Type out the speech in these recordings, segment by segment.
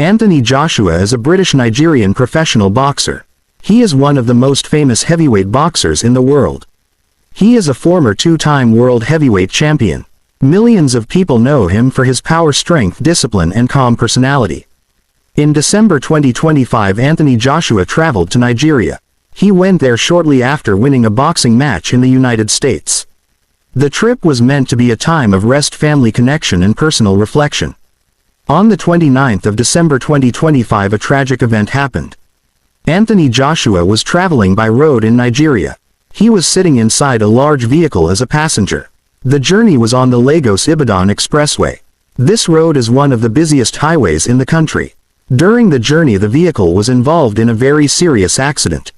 Anthony Joshua is a British-Nigerian professional boxer. He is one of the most famous heavyweight boxers in the world. He is a former two-time world heavyweight champion. Millions of people know him for his power, strength, discipline, and calm personality. In December 2025, Anthony Joshua traveled to Nigeria. He went there shortly after winning a boxing match in the United States. The trip was meant to be a time of rest, family connection, and personal reflection. On the 29th of December 2025, a tragic event happened. Anthony Joshua was traveling by road in Nigeria. He was sitting inside a large vehicle as a passenger. The journey was on the Lagos-Ibadan Expressway. This road is one of the busiest highways in the country. During the journey, the vehicle was involved in a very serious accident.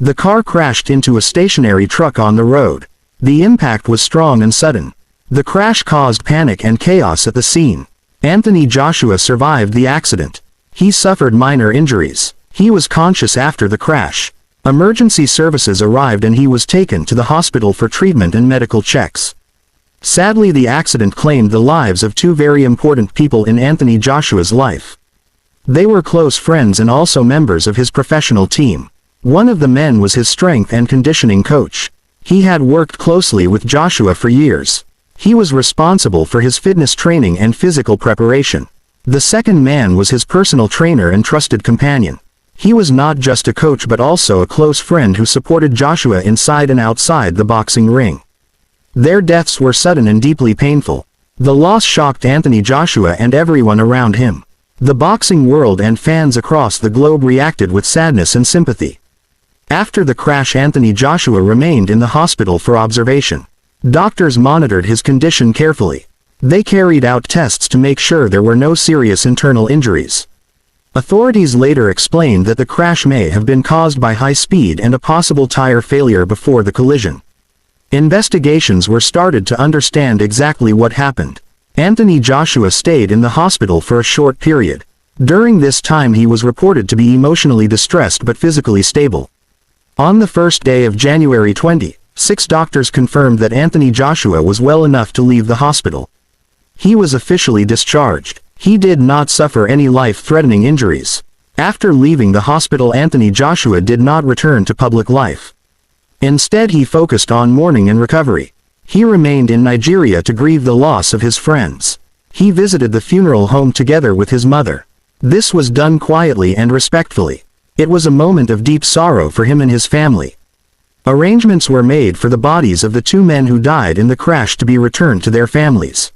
The car crashed into a stationary truck on the road. The impact was strong and sudden. The crash caused panic and chaos at the scene. Anthony Joshua survived the accident. He suffered minor injuries. He was conscious after the crash. Emergency services arrived and he was taken to the hospital for treatment and medical checks. Sadly, the accident claimed the lives of two very important people in Anthony Joshua's life. They were close friends and also members of his professional team. One of the men was his strength and conditioning coach. He had worked closely with Joshua for years. He was responsible for his fitness training and physical preparation. The second man was his personal trainer and trusted companion. He was not just a coach but also a close friend who supported Joshua inside and outside the boxing ring. Their deaths were sudden and deeply painful. The loss shocked Anthony Joshua and everyone around him. The boxing world and fans across the globe reacted with sadness and sympathy. After the crash, Anthony Joshua remained in the hospital for observation. Doctors monitored his condition carefully. They carried out tests to make sure there were no serious internal injuries. Authorities later explained that the crash may have been caused by high speed and a possible tire failure before the collision. Investigations were started to understand exactly what happened. Anthony Joshua stayed in the hospital for a short period. During this time he was reported to be emotionally distressed but physically stable. On the first day of January 26, doctors confirmed that Anthony Joshua was well enough to leave the hospital. He was officially discharged. He did not suffer any life-threatening injuries. After leaving the hospital, Anthony Joshua did not return to public life. Instead, he focused on mourning and recovery. He remained in Nigeria to grieve the loss of his friends. He visited the funeral home together with his mother. This was done quietly and respectfully. It was a moment of deep sorrow for him and his family. Arrangements were made for the bodies of the two men who died in the crash to be returned to their families.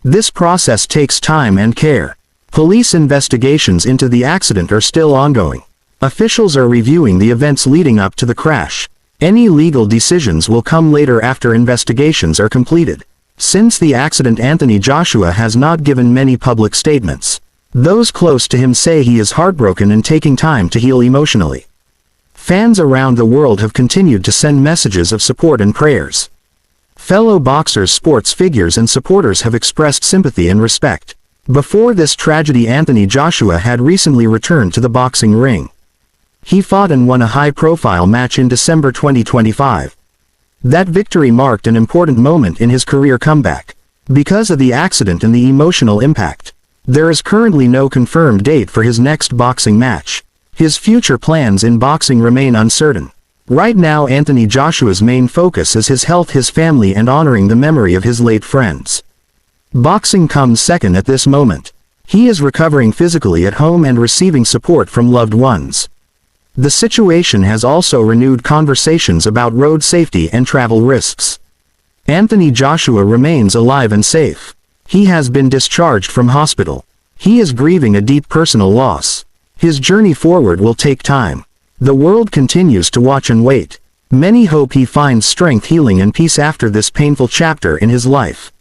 This process takes time and care. Police investigations into the accident are still ongoing. Officials are reviewing the events leading up to the crash. Any legal decisions will come later after investigations are completed. Since the accident, Anthony Joshua has not given many public statements. Those close to him say he is heartbroken and taking time to heal emotionally. Fans around the world have continued to send messages of support and prayers. Fellow boxers, sports figures, and supporters have expressed sympathy and respect. Before this tragedy, Anthony Joshua had recently returned to the boxing ring. He fought and won a high-profile match in December 2025. That victory marked an important moment in his career comeback. Because of the accident and the emotional impact, there is currently no confirmed date for his next boxing match. His future plans in boxing remain uncertain. Right now, Anthony Joshua's main focus is his health, his family, and honoring the memory of his late friends. Boxing comes second at this moment. He is recovering physically at home and receiving support from loved ones. The situation has also renewed conversations about road safety and travel risks. Anthony Joshua remains alive and safe. He has been discharged from hospital. He is grieving a deep personal loss. His journey forward will take time. The world continues to watch and wait. Many hope he finds strength, healing, and peace after this painful chapter in his life.